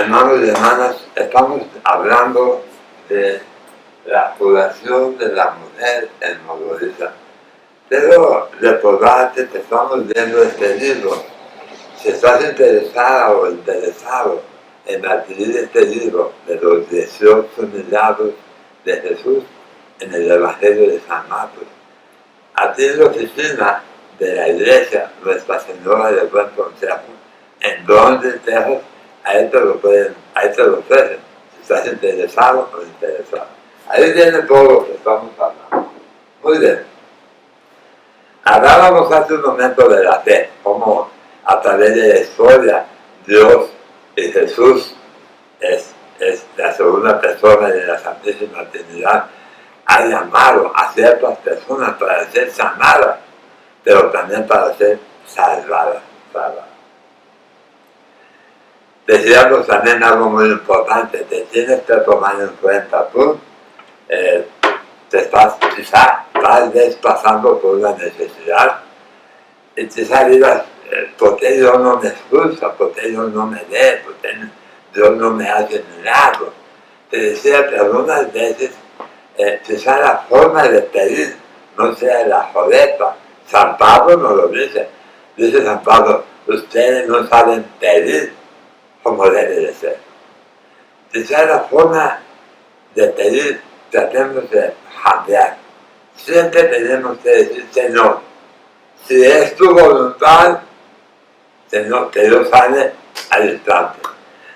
Hermanos y hermanas, estamos hablando de la curación de la mujer en Mongoliza. Pero recordarte que estamos viendo este libro. Si estás interesada o interesado en adquirir este libro de los 18 milagros de Jesús en el Evangelio de San Marcos, aquí en la oficina de la iglesia Nuestra Señora del Buen Consejo, en Londres, Texas, ahí te lo ofrecen, si estás interesado o interesado. Ahí viene todo lo que estamos hablando. Muy bien. Hablábamos hace un momento de la fe, como a través de la historia Dios y Jesús es la segunda persona de la Santísima Trinidad, ha llamado a ciertas personas para ser sanadas, pero también para ser salvadas. Decíamos también algo muy importante, te tienes que tomar en cuenta tú, te estás quizá tal vez pasando por una necesidad, y quizá digas, ¿por qué Dios no me escucha? ¿Por qué Dios no me ve? ¿Por qué Dios no me hace milagros? Te decía que algunas veces quizá la forma de pedir no sea la correcta. San Pablo nos lo dice San Pablo, ustedes no saben pedir como debe de ser. Quizá la forma de pedir tratemos de cambiar. Siempre tenemos que decir, Señor, si es tu voluntad, Señor, que Dios sale al instante.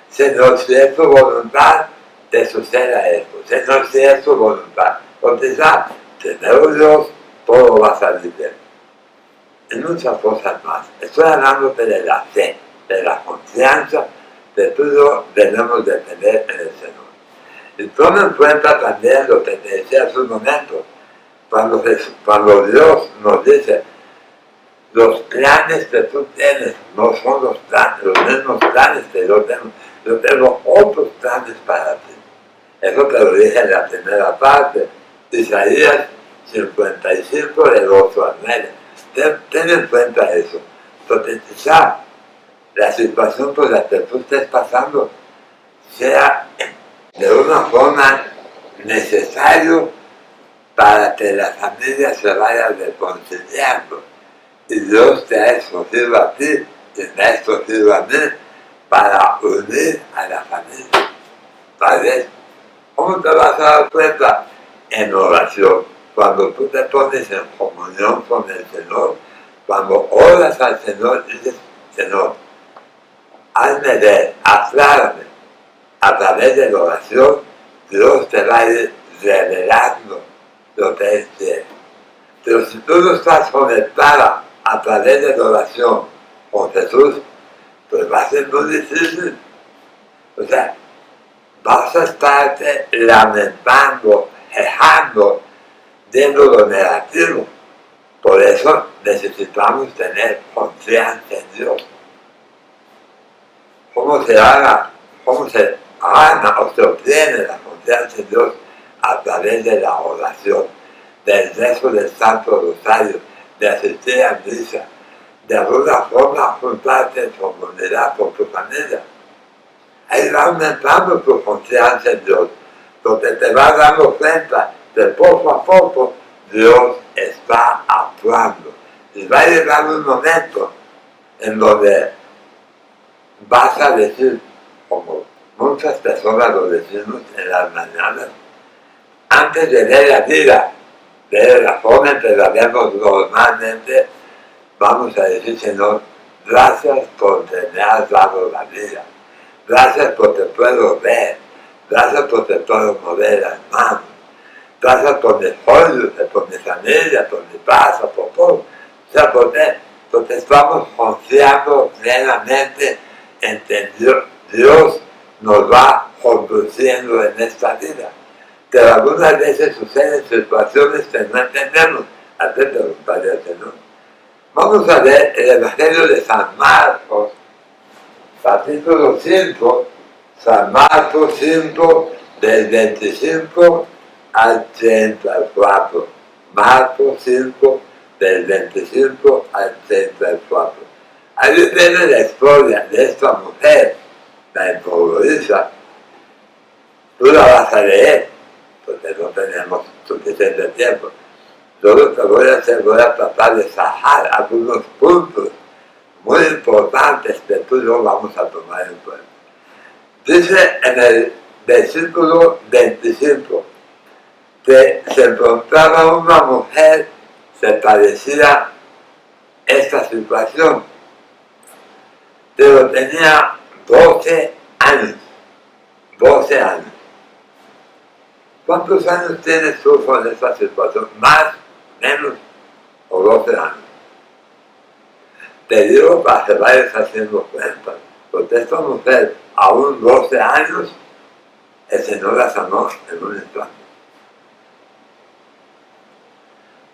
Señor, si es tu voluntad, te suceda esto. Señor, si es tu voluntad. Porque ya, primero Dios, todo va a salir bien. Y muchas cosas más. Estoy hablándote de la fe, de la confianza que tú y yo debemos de tener en el Señor. Y toma en cuenta también lo que te decía hace un momento, cuando Dios nos dice, los planes que tú tienes no son los mismos planes que yo tengo. Yo tengo otros planes para ti. Eso te lo dije en la primera parte, Isaías 55, del 8 al 9. Ten en cuenta eso. Porque quizá la situación por la que tú estés pasando sea de una forma necesario para que la familia se vaya reconciliando. Y Dios te ha escogido a ti y me ha escogido a mí para unir a la familia. ¿Sabes? ¿Cómo te vas a dar cuenta? En oración. Cuando tú te pones en comunión con el Señor, cuando oras al Señor, dices, Señor, hazme ver, aclárame. A través de la oración, Dios te va a ir revelando lo que Él quiere. Pero si tú no estás conectada a través de la oración con Jesús, pues va a ser muy difícil. O sea, vas a estarte lamentando, quejando, viendo lo negativo. Por eso necesitamos tener confianza en Dios. ¿Cómo se gana o se obtiene la confianza en Dios? A través de la oración, del rezo del Santo Rosario, de asistir a misa, de alguna forma juntarte en comunidad con tu familia. Ahí va aumentando tu confianza en Dios, porque te vas dando cuenta de poco a poco Dios está actuando. Y va a llegar un momento en donde vas a decir, como muchas personas lo decimos en las mañanas, antes de ver la vida, de la forma en que la vemos normalmente, vamos a decir, Señor, gracias porque me has dado la vida. Gracias porque puedo ver. Gracias porque puedo mover las manos. Gracias por mis cónyuges, por mi familia, por mi casa, por todo. O sea, porque estamos confiando plenamente en que Dios nos va conduciendo en esta vida. Pero algunas veces suceden situaciones que no entendemos. Antes de preguntarle al Señor. Vamos a ver el Evangelio de San Marcos, capítulo 5, San Marcos 5, del 25 al 34. Marcos 5, del 25 al 34. Ahí viene la historia de esta mujer la improvisa, tú la vas a leer, porque no tenemos suficiente tiempo. Yo lo que voy a hacer, voy a tratar de sacar algunos puntos muy importantes que tú y yo vamos a tomar en cuenta. Dice en el versículo 25 que se encontraba una mujer que padecía esta situación, pero tenía 12 años. 12 años. ¿Cuántos años tienes tú con esta situación? ¿Más, menos o 12 años? Te digo para que vayas haciendo cuenta, porque esta mujer, aún 12 años, el Señor la sanó en un instante.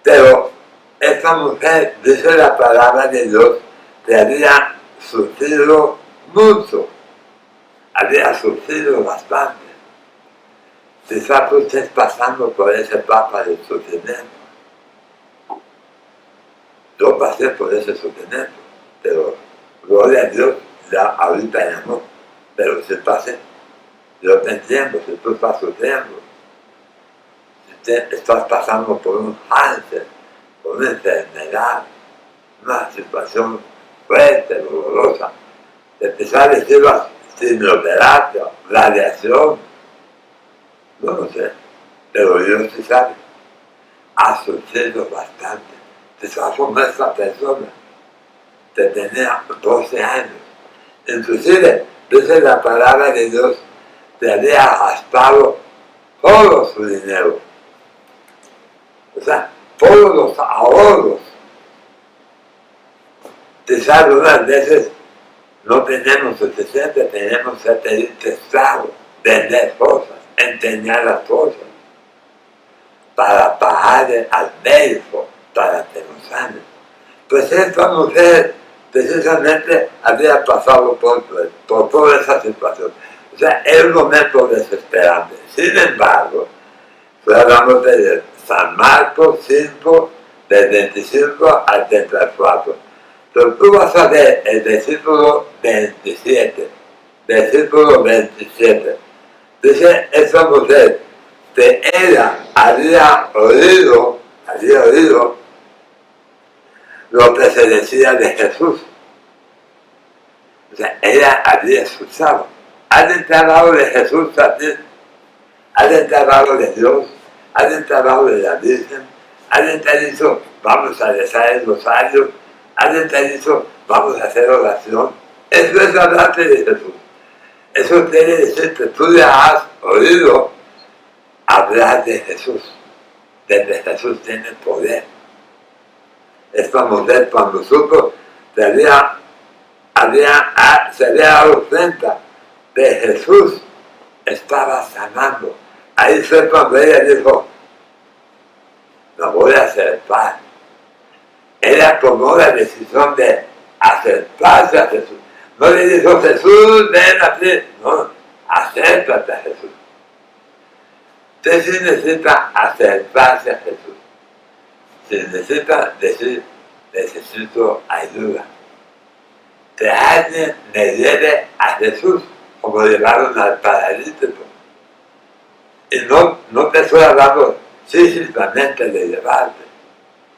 Pero esta mujer, dice la palabra de Dios, que había sufrido mucho, había sufrido bastante. Quizás tú estés pasando por esa etapa de sufrimiento. Yo pasé por ese sufrimiento, pero gloria a Dios, ya ahorita ya no, pero si pasé. Yo te entiendo, si tú estás sufriendo, si estás pasando por un cáncer, por una enfermedad, una situación fuerte, dolorosa, de empezar a decir la quimioterapia, radiación, no lo sé, pero Dios sí sabe, ha sufrido bastante. Quizás como esta persona que tenía 12 años, inclusive dice la palabra de Dios, que había gastado todo su dinero, o sea, todos los ahorros. Quizás algunas veces no tenemos suficiente, tenemos que pedir prestado, vender cosas, empeñar las cosas, para pagarle al médico, para que nos sane. Pues esta mujer precisamente había pasado por toda esa situación. O sea, era un momento desesperante. Sin embargo, hablamos de San Marcos 5, del 25 al 34. Pero tú vas a ver el versículo 27, versículo 27. Dice esta mujer que ella había oído lo que se decía de Jesús. O sea, ella había escuchado. ¿Alguien te ha hablado de Jesús también? ¿Alguien te ha hablado de Dios? ¿Alguien te ha hablado de la Virgen? ¿Alguien te ha dicho, vamos a rezar el rosario? ¿Alguien te ha dicho, vamos a hacer oración? Eso es hablarte de Jesús. Eso quiere decir que tú ya has oído hablar de Jesús. Desde Jesús tiene poder. Esta mujer cuando supo se había dado cuenta de Jesús estaba sanando. Ahí fue cuando ella dijo, no voy a acertar. Ella tomó la decisión de acercarse a Jesús. No le dijo, Jesús, ven aquí. No, acércate a Jesús. Usted sí necesita acercarse a Jesús. Se necesita decir, necesito ayuda. Que alguien me lleve a Jesús, como llevaron al paralítico. Y no te estoy hablando físicamente de llevarte,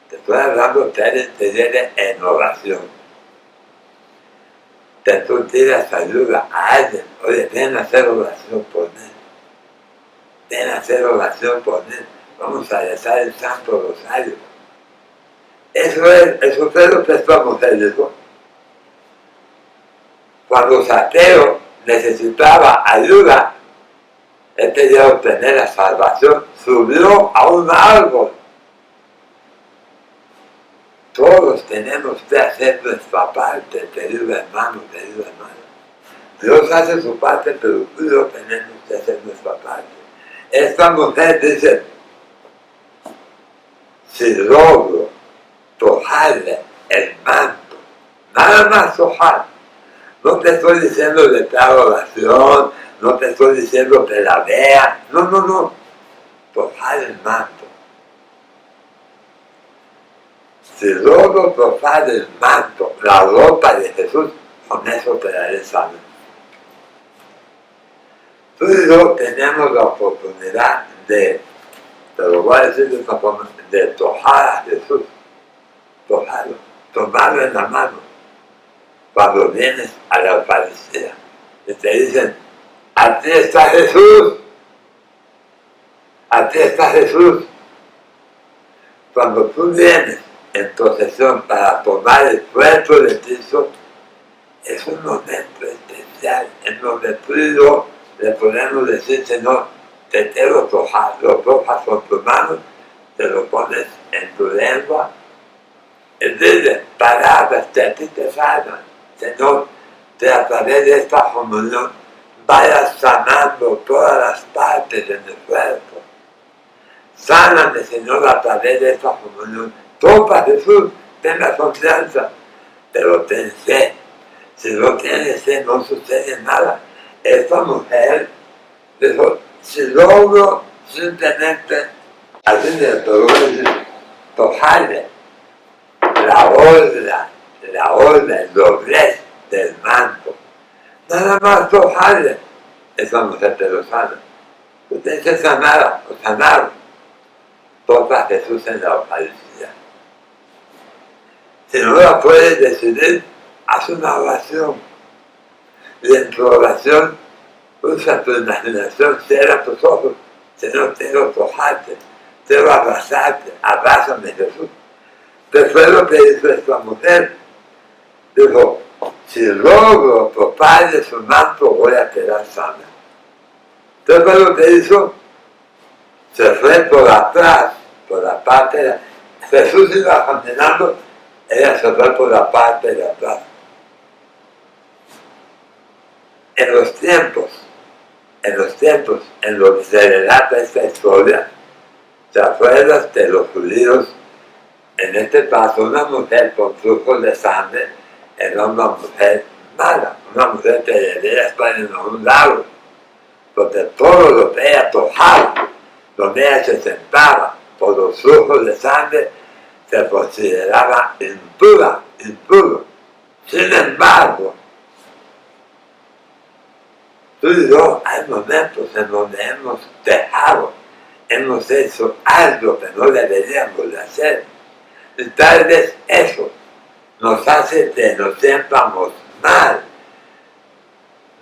te estoy hablando que alguien te lleve en oración. Que tú pidas ayuda a alguien, oye, ven a hacer oración por mí. Ven a hacer oración por mí. Vamos a rezar el Santo Rosario. Eso fue lo que esta mujer dijo. Cuando Saqueo necesitaba ayuda, él quería obtener la salvación, subió a un árbol. Todos tenemos que hacer nuestra parte, querido hermano, querido hermano. Dios hace su parte, pero tú y yo tenemos que hacer nuestra parte. Esta mujer dice, si logro tocarle el manto, nada más tocar. No te estoy diciendo de tal oración, no te estoy diciendo que la vea, no, tocar el manto. Si logro tocar el manto, la ropa de Jesús, con eso te daré sano. Tú y yo tenemos la oportunidad de, te lo voy a decir de esta forma, de tocar a Jesús, tocarlo, tomarlo en la mano. Cuando vienes a la Eucaristía y te dicen, aquí está Jesús, aquí está Jesús. Cuando tú vienes en procesión para tomar el cuerpo de Cristo, es un momento especial en donde tú y yo le podemos decir, Señor, te quiero tocar, lo tocas con tus manos, te lo pones en tu lengua, y dices palabras que a ti te sanan. Señor, que a través de esta comunión vayas sanando todas las partes de mi cuerpo. Sáname, Señor, a través de esta comunión. Toca, Jesús, tenga confianza, pero ten fe. Si no tienes fe, no sucede nada. Esta mujer dijo, si logro simplemente, así de todo, tocarle la orla, el doblez del manto, nada más tocarle, esa mujer te lo sana. Usted se sanara, o sanaron. Toca a Jesús en la Eucaristía. Si no la puedes decidir, haz una oración. Y en tu oración, usa tu imaginación, cierra tus ojos. Señor, quiero tocarte, quiero abrazarte, abrázame, Jesús. Después lo que hizo esta mujer, dijo, si logro tocarle su manto, voy a quedar sana. Después lo que hizo, se fue por atrás, por la parte de... Jesús iba caminando, ella se fue por la parte de atrás. En los tiempos en los que se relata esta historia, ¿te acuerdas de los judíos? En este caso, una mujer con flujos de sangre era una mujer mala, una mujer que debía estar en un lago, porque todo lo que ella tocaba, donde ella se sentaba, por los flujos de sangre, se consideraba impuro. Sin embargo, tú y yo hay momentos en donde hemos dejado, hemos hecho algo que no deberíamos de hacer. Y tal vez eso nos hace que nos sentamos mal,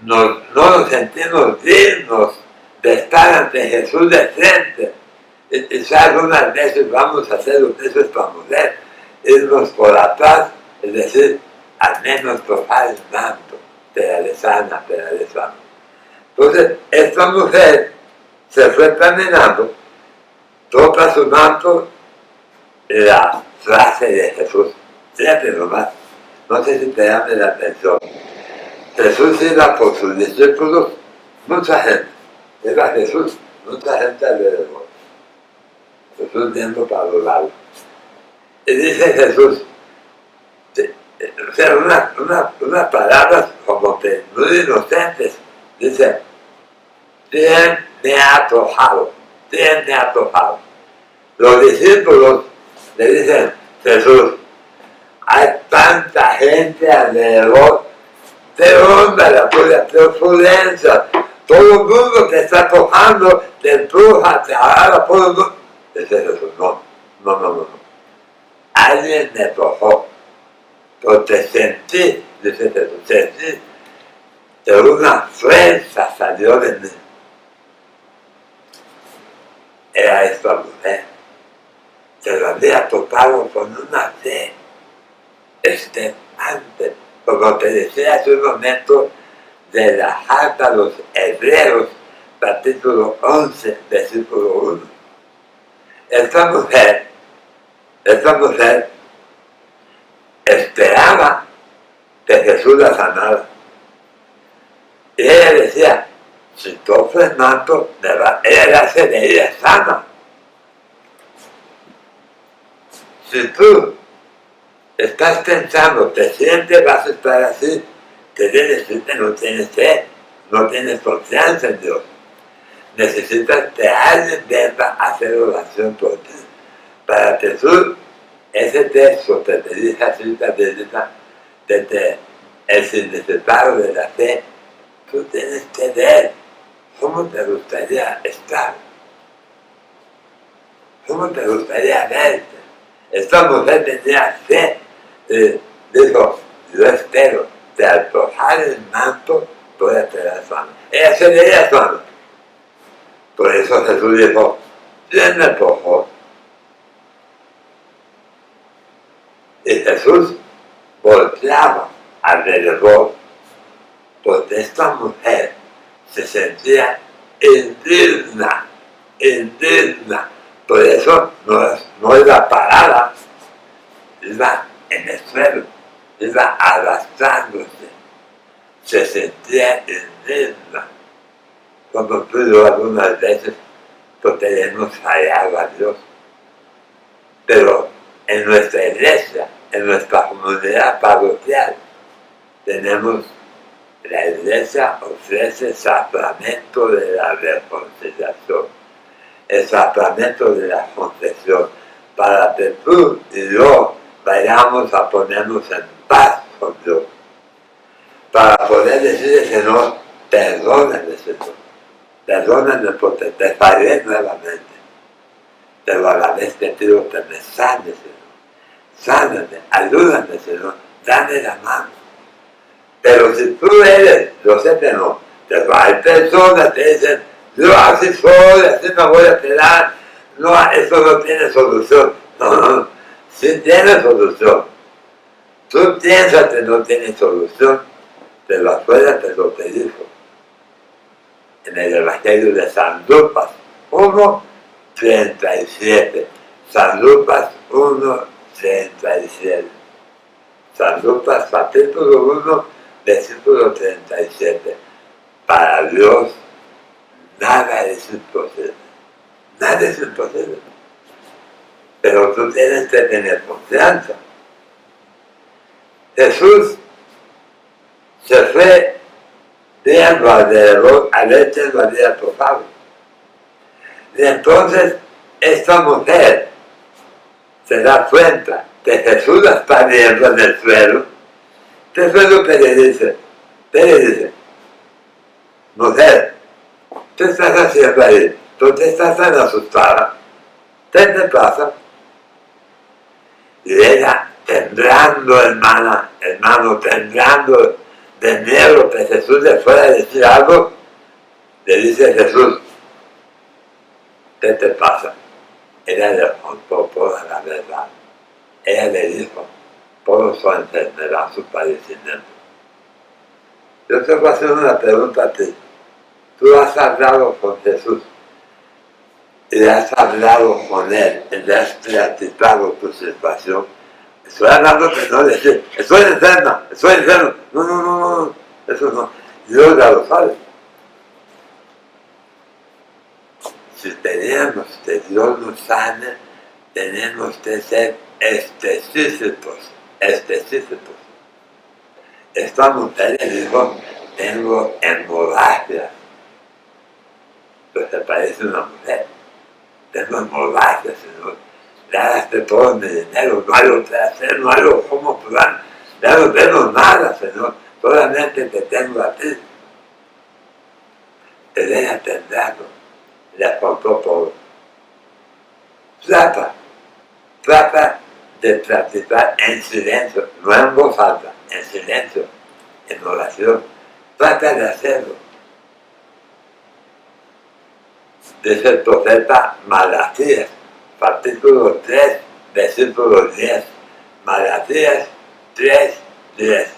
no nos sentimos dignos de estar ante Jesús de frente. Y quizás algunas veces vamos a hacer lo que es esta mujer, irnos por atrás, es decir, al menos tocar el manto, te haré sana. Entonces, esta mujer se fue caminando, toca su manto y la frase de Jesús, fíjate nomás, no sé si te llame la atención. Jesús iba por sus discípulos, mucha gente, era Jesús, mucha gente alrededor. Jesús viendo para los lados. Y dice Jesús, o sea, unas palabras como que muy inocentes, dice, ¿quién me ha tocado? ¿Quién me ha tocado? Los discípulos le dicen, Jesús, hay tanta gente alrededor, ¿de dónde la turbulencia? Todo el mundo te está tocando, te empuja, te agarra, todo el mundo. Dice Jesús, no. Alguien me tocó, porque sentí, dice Jesús, sentí que una fuerza salió de mí. Era esta mujer, se lo había tocado con una fe extenuante, como te decía hace un momento, de la carta a los Hebreos, capítulo 11, versículo 1. Esta mujer esperaba que Jesús la sanara. Y ella decía, si toco el manto, ella ya se veía sana. Si tú estás pensando, te sientes, vas a estar así, que no tienes fe, no tienes confianza en Dios. Necesitas que alguien venga a hacer oración por ti. Para que tú, ese texto que te dice así, desde el significado de la fe, tú tienes que ver ¿Cómo te gustaría estar? ¿Cómo te gustaría verte? Esta mujer tenía fe. Dijo, yo espero que al tocar el manto pueda quedar sano. Ella se veía sana. Por eso Jesús dijo, ¿quién me tocó? Y Jesús volteaba alrededor, porque esta mujer se sentía indigna. Por eso no iba parada, iba en el suelo, iba arrastrándose. Se sentía indigna. Como tú y yo algunas veces, porque hemos fallado a Dios. Pero en nuestra iglesia, en nuestra comunidad parroquial, tenemos, la iglesia ofrece el sacramento de la reconciliación, el sacramento de la confesión, para que tú y yo vayamos a ponernos en paz con Dios, para poder decirle, Señor, perdóname, Señor, perdóname porque te fallé nuevamente, pero a la vez te pido que me sanes, Señor, sáname, ayúdame, Señor, dame la mano. Pero si tú eres, yo sé que no, pero hay personas que dicen, yo así soy, así me voy a quedar, no, eso no tiene solución. No, sí tiene solución. Tú piensas que no tiene solución, pero afuera te lo que dijo. En el Evangelio de San Lucas 1:37. San Lucas 1:37. San Lucas capítulo 1, versículo 37. Para Dios nada es imposible. Nada es imposible. Pero tú tienes que tener confianza. Jesús se fue viendo alrededor a ver quién lo había tocado. Y entonces esta mujer se da cuenta que Jesús la está viendo en el suelo. ¿Qué es lo que le dice? ¿Qué le dice? Mujer, ¿qué estás haciendo ahí? ¿Por qué estás tan asustada? ¿Qué te pasa? Y ella, temblando, hermano, temblando de miedo que Jesús le fuera a decir algo, le dice Jesús, ¿qué te pasa? Ella le contó toda la verdad. Ella le dijo todo su enfermedad, su padecimiento. Yo te voy a hacer una pregunta a ti. Tú has hablado con Jesús y has hablado con Él y le has platicado tu situación. Estoy hablando que no decir, estoy enferma, estoy enfermo. No, eso no. Dios ya lo sabe. Si tenemos que Dios nos sane, tenemos que ser específicos. Esta mujer le dijo, tengo hemorragia. Pues te parece una mujer. Tengo hemorragia, Señor. Ya gasté todo mi dinero, no hay lo que hacer, no hay lo cómo plan. Ya no tengo nada, Señor. Solamente te tengo a ti. Te deja temblando. Le contó todo. Trata de practicar en silencio, no en voz alta, en silencio, en oración. Trata de hacerlo. Dice el profeta Malaquías, capítulo 3, versículo 10. Malaquías 3:10.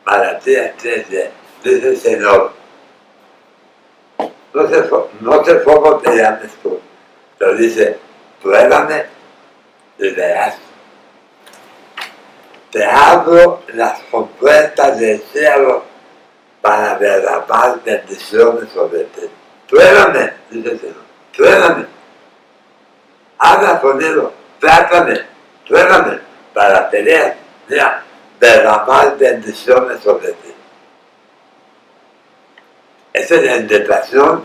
Malaquías 3:10. Dice el Señor, no sé cómo te llames tú, pero dice, pruébame y verás. Te abro las compuertas del cielo para derramar bendiciones sobre ti. Pruébame, dice el Señor, pruébame. Habla conmigo, trátame, pruébame para tener, mira, derramar bendiciones sobre ti. Esa es la invitación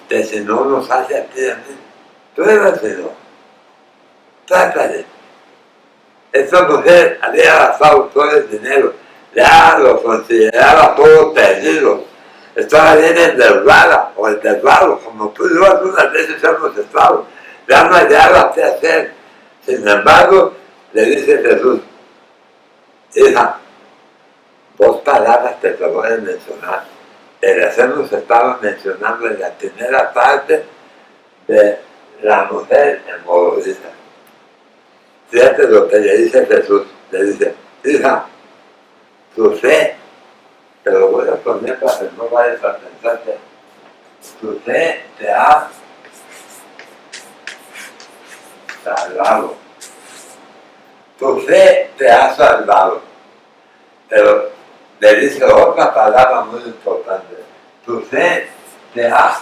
del Señor nos hace a ti y a mí. Pruébame, Señor, trátale. Esta mujer había gastado todo el dinero, ya lo consideraba todo perdido. estaba bien endeudada o endeudado, como tú y yo algunas veces hemos estado, ya no hallaba qué hacer. Sin embargo, le dice Jesús, hija, dos palabras que te voy a mencionar. El hemos estado mencionando en la primera parte de la mujer emolodita. Fíjate lo que le dice Jesús, le dice, hija, tu fe, te lo voy a poner para que no vayas a pensar que tu fe te ha salvado. Tu fe te ha salvado. Pero le dice otra palabra muy importante. Tu fe te ha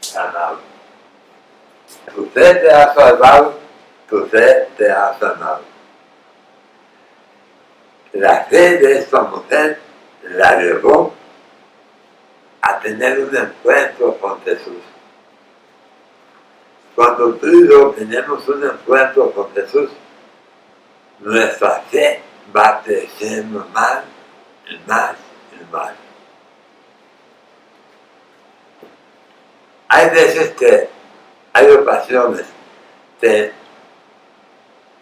sanado. Tu fe te ha salvado, tu fe te ha sanado. La fe de esta mujer la llevó a tener un encuentro con Jesús. Cuando tú y yo tenemos un encuentro con Jesús, nuestra fe va creciendo más y más y más. Hay veces que hay ocasiones que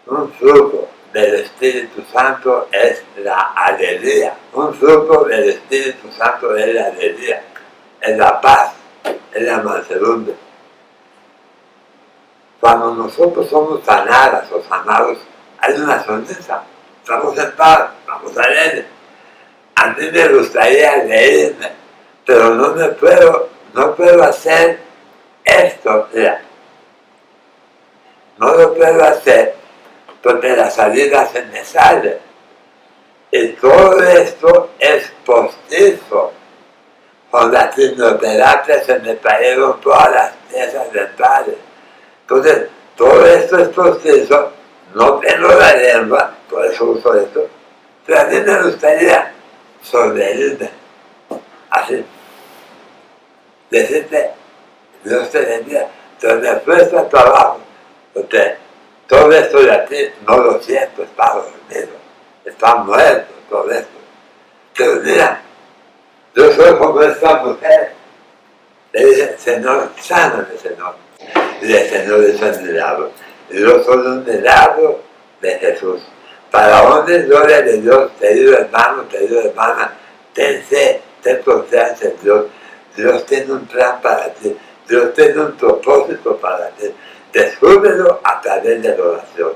un fruto del Espíritu Santo es la alegría. Un fruto del Espíritu Santo es la alegría, es la paz, es la mansedumbre. Cuando nosotros somos sanadas o sanados, hay una sonrisa. Estamos en paz, estamos alegres. A mí me gustaría leerme, pero no puedo hacer esto, ya. No lo puedo hacer porque la salida se me sale. Y todo esto es postizo. Con la quimioterapia se me cayeron todas las piezas dentales. Entonces, todo esto es postizo. No tengo la lengua, por eso uso esto. Pero a mí me gustaría sonreírme. Así. Decirte, Dios te bendiga. Pero me cuesta trabajo. Porque todo esto de aquí no lo siento, está dormido, está muerto, todo esto. Pero mira, yo soy como esta mujer. Le dice, Señor, sáname, Señor. Y el Señor hizo el milagro. Y yo soy un milagro de Jesús. Para honra y gloria de Dios, querido hermano, querida hermana, ten fe, ten confianza en Dios. Dios tiene un plan para ti. Dios tiene un propósito para ti. Descúbrelo a través de la oración.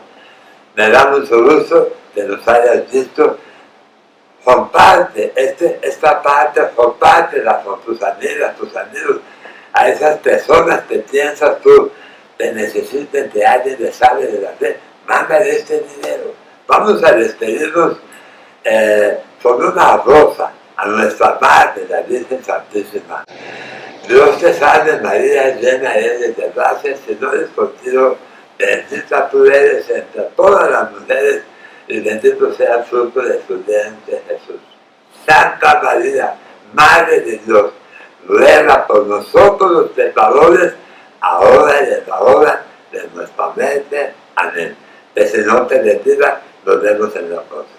Me da mucho gusto que nos hayas visto. Comparte esta parte, compártela con tus amigas, tus amigos, a esas personas que piensas tú que necesiten que alguien les hable de la fe. Mándale este dinero. Vamos a despedirnos con una rosa a nuestra Madre, la Virgen Santísima. Dios te salve María, llena eres de gracia, el Señor es contigo, bendita tú eres entre todas las mujeres y bendito sea el fruto de tu vientre Jesús. Santa María, Madre de Dios, ruega por nosotros los pecadores, ahora y en la hora de nuestra muerte. Amén. El Señor te bendiga, nos vemos en la próxima.